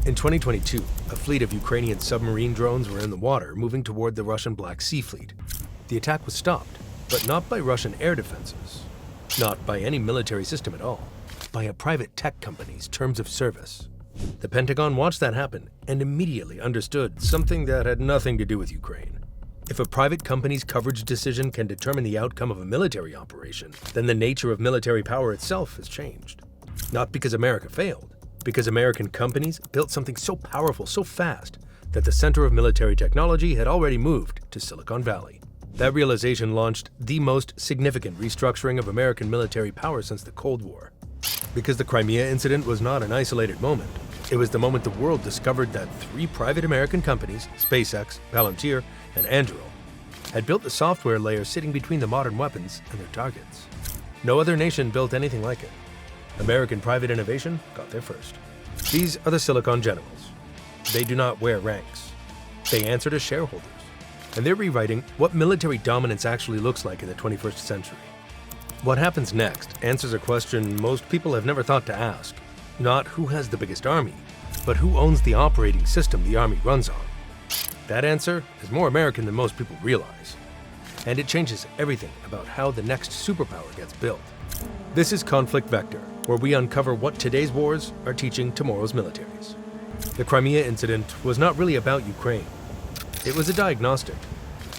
In 2022, a fleet of Ukrainian submarine drones were in the water moving toward the Russian Black Sea Fleet. The attack was stopped, but not by Russian air defenses, not by any military system at all, by a private tech company's terms of service. The Pentagon watched that happen and immediately understood something that had nothing to do with Ukraine. If a private company's coverage decision can determine the outcome of a military operation, then the nature of military power itself has changed. Not because America failed, because American companies built something so powerful so fast that the center of military technology had already moved to Silicon Valley. That realization launched the most significant restructuring of American military power since the Cold War. Because the Crimea incident was not an isolated moment, it was the moment the world discovered that 3 private American companies, SpaceX, Palantir, and Anduril, had built the software layer sitting between the modern weapons and their targets. No other nation built anything like it. American private innovation got there first. These are the Silicon Generals. They do not wear ranks. They answer to shareholders. And they're rewriting what military dominance actually looks like in the 21st century. What happens next answers a question most people have never thought to ask. Not who has the biggest army, but who owns the operating system the army runs on. That answer is more American than most people realize. And it changes everything about how the next superpower gets built. This is Conflict Vector, where we uncover what today's wars are teaching tomorrow's militaries. The Crimea incident was not really about Ukraine. It was a diagnostic.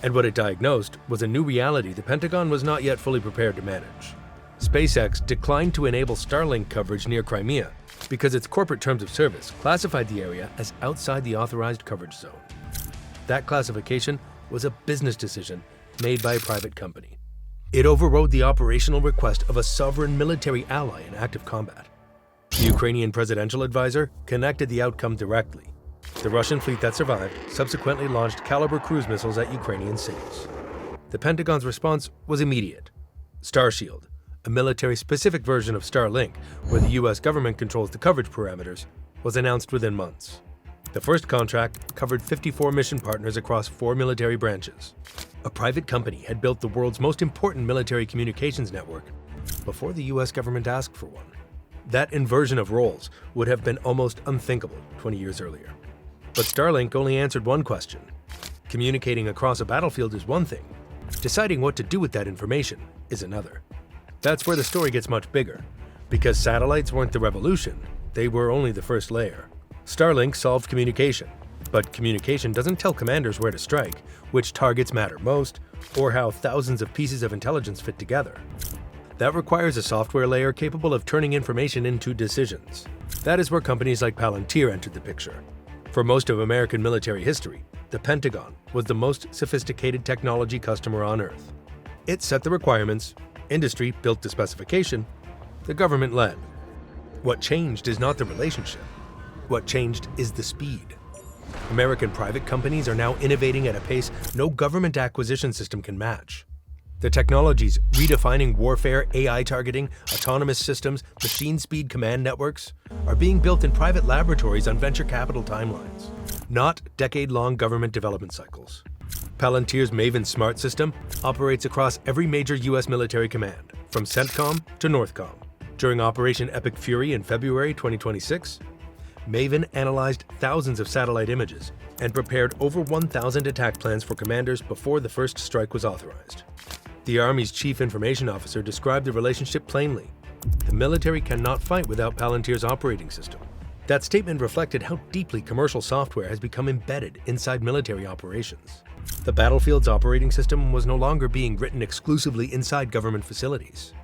And what it diagnosed was a new reality the Pentagon was not yet fully prepared to manage. SpaceX declined to enable Starlink coverage near Crimea because its corporate terms of service classified the area as outside the authorized coverage zone. That classification was a business decision made by a private company. It overrode the operational request of a sovereign military ally in active combat. The Ukrainian presidential advisor connected the outcome directly. The Russian fleet that survived subsequently launched Caliber cruise missiles at Ukrainian cities. The Pentagon's response was immediate. Starshield, a military-specific version of Starlink, where the US government controls the coverage parameters, was announced within months. The first contract covered 54 mission partners across 4 military branches. A private company had built the world's most important military communications network before the US government asked for one. That inversion of roles would have been almost unthinkable 20 years earlier. But Starlink only answered one question. Communicating across a battlefield is one thing. Deciding what to do with that information is another. That's where the story gets much bigger. Because satellites weren't the revolution, they were only the first layer. Starlink solved communication, but communication doesn't tell commanders where to strike, which targets matter most, or how thousands of pieces of intelligence fit together. That requires a software layer capable of turning information into decisions. That is where companies like Palantir entered the picture. For most of American military history, the Pentagon was the most sophisticated technology customer on Earth. It set the requirements, industry built the specification, the government led. What changed is not the relationship. What changed is the speed. American private companies are now innovating at a pace no government acquisition system can match. The technologies redefining warfare, AI targeting, autonomous systems, machine speed command networks are being built in private laboratories on venture capital timelines, not decade-long government development cycles. Palantir's Maven Smart System operates across every major US military command, from CENTCOM to NORTHCOM. During Operation Epic Fury in February 2026, Maven analyzed thousands of satellite images and prepared over 1,000 attack plans for commanders before the first strike was authorized. The Army's chief information officer described the relationship plainly. The military cannot fight without Palantir's operating system. That statement reflected how deeply commercial software has become embedded inside military operations. The battlefield's operating system was no longer being written exclusively inside government facilities.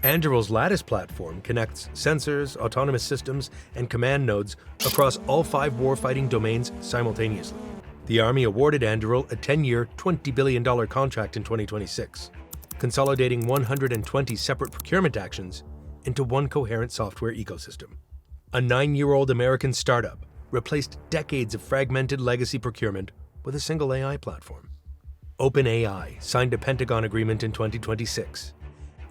Anduril's Lattice platform connects sensors, autonomous systems, and command nodes across all 5 warfighting domains simultaneously. The Army awarded Anduril a 10-year, $20 billion contract in 2026, consolidating 120 separate procurement actions into one coherent software ecosystem. A 9-year-old American startup replaced decades of fragmented legacy procurement with a single AI platform. OpenAI signed a Pentagon agreement in 2026,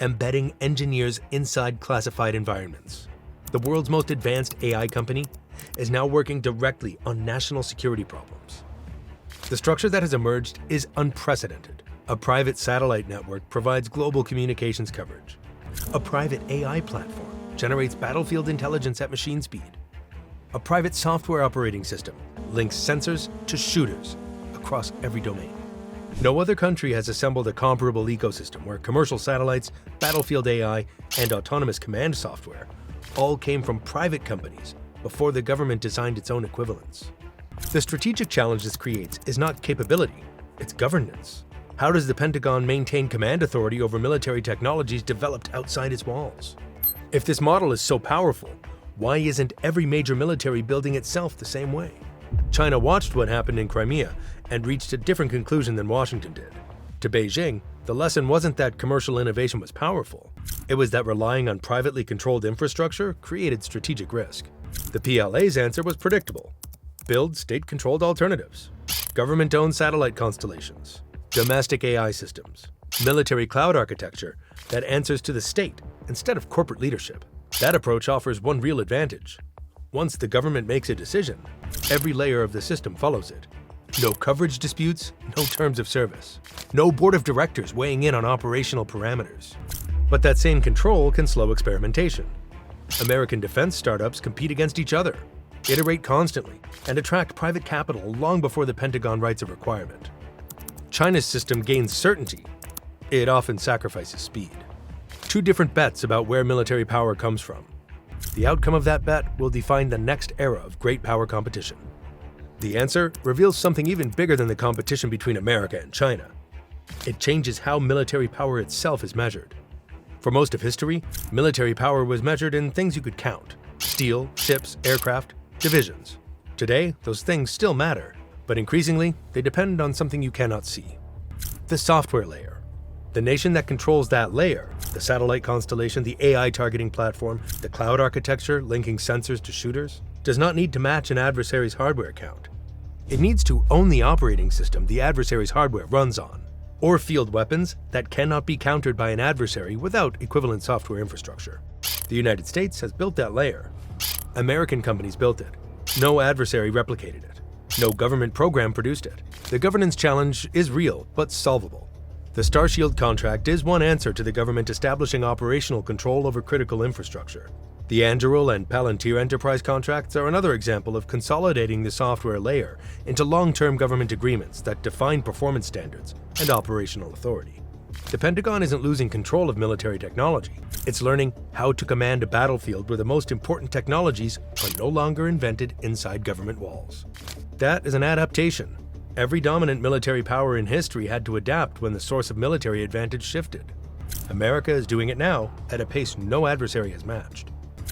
embedding engineers inside classified environments. The world's most advanced AI company is now working directly on national security problems. The structure that has emerged is unprecedented. A private satellite network provides global communications coverage. A private AI platform generates battlefield intelligence at machine speed. A private software operating system links sensors to shooters across every domain. No other country has assembled a comparable ecosystem where commercial satellites, battlefield AI, and autonomous command software all came from private companies before the government designed its own equivalents. The strategic challenge this creates is not capability, it's governance. How does the Pentagon maintain command authority over military technologies developed outside its walls? If this model is so powerful, why isn't every major military building itself the same way? China watched what happened in Crimea and reached a different conclusion than Washington did. To Beijing, the lesson wasn't that commercial innovation was powerful. It was that relying on privately controlled infrastructure created strategic risk. The PLA's answer was predictable. Build state-controlled alternatives. Government-owned satellite constellations. Domestic AI systems. Military cloud architecture that answers to the state instead of corporate leadership. That approach offers one real advantage. Once the government makes a decision, every layer of the system follows it. No coverage disputes, no terms of service. No board of directors weighing in on operational parameters. But that same control can slow experimentation. American defense startups compete against each other, iterate constantly, and attract private capital long before the Pentagon writes a requirement. China's system gains certainty. It often sacrifices speed. Two different bets about where military power comes from. The outcome of that bet will define the next era of great power competition. The answer reveals something even bigger than the competition between America and China. It changes how military power itself is measured. For most of history, military power was measured in things you could count: steel, ships, aircraft, divisions. Today, those things still matter, but increasingly, they depend on something you cannot see. The software layer. The nation that controls that layer, the satellite constellation, the AI targeting platform, the cloud architecture linking sensors to shooters, does not need to match an adversary's hardware count. It needs to own the operating system the adversary's hardware runs on, or field weapons that cannot be countered by an adversary without equivalent software infrastructure. The United States has built that layer. American companies built it. No adversary replicated it. No government program produced it. The governance challenge is real, but solvable. The Starshield contract is one answer to the government establishing operational control over critical infrastructure. The Anduril and Palantir enterprise contracts are another example of consolidating the software layer into long-term government agreements that define performance standards and operational authority. The Pentagon isn't losing control of military technology. It's learning how to command a battlefield where the most important technologies are no longer invented inside government walls. That is an adaptation. Every dominant military power in history had to adapt when the source of military advantage shifted. America is doing it now at a pace no adversary has matched.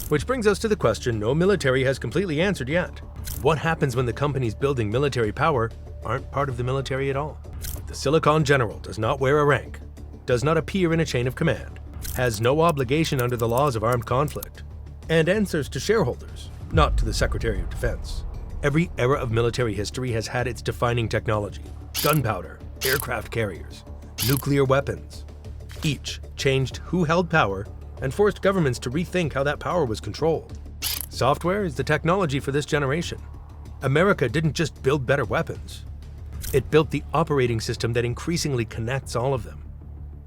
Which brings us to the question no military has completely answered yet. What happens when the companies building military power aren't part of the military at all? The Silicon General does not wear a rank, does not appear in a chain of command, has no obligation under the laws of armed conflict, and answers to shareholders, not to the Secretary of Defense. Every era of military history has had its defining technology: gunpowder, aircraft carriers, nuclear weapons. Each changed who held power and forced governments to rethink how that power was controlled. Software is the technology for this generation. America didn't just build better weapons. It built the operating system that increasingly connects all of them.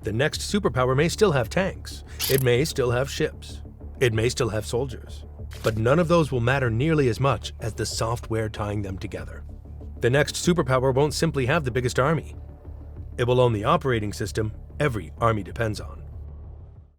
The next superpower may still have tanks. It may still have ships. It may still have soldiers. But none of those will matter nearly as much as the software tying them together. The next superpower won't simply have the biggest army. It will own the operating system every army depends on.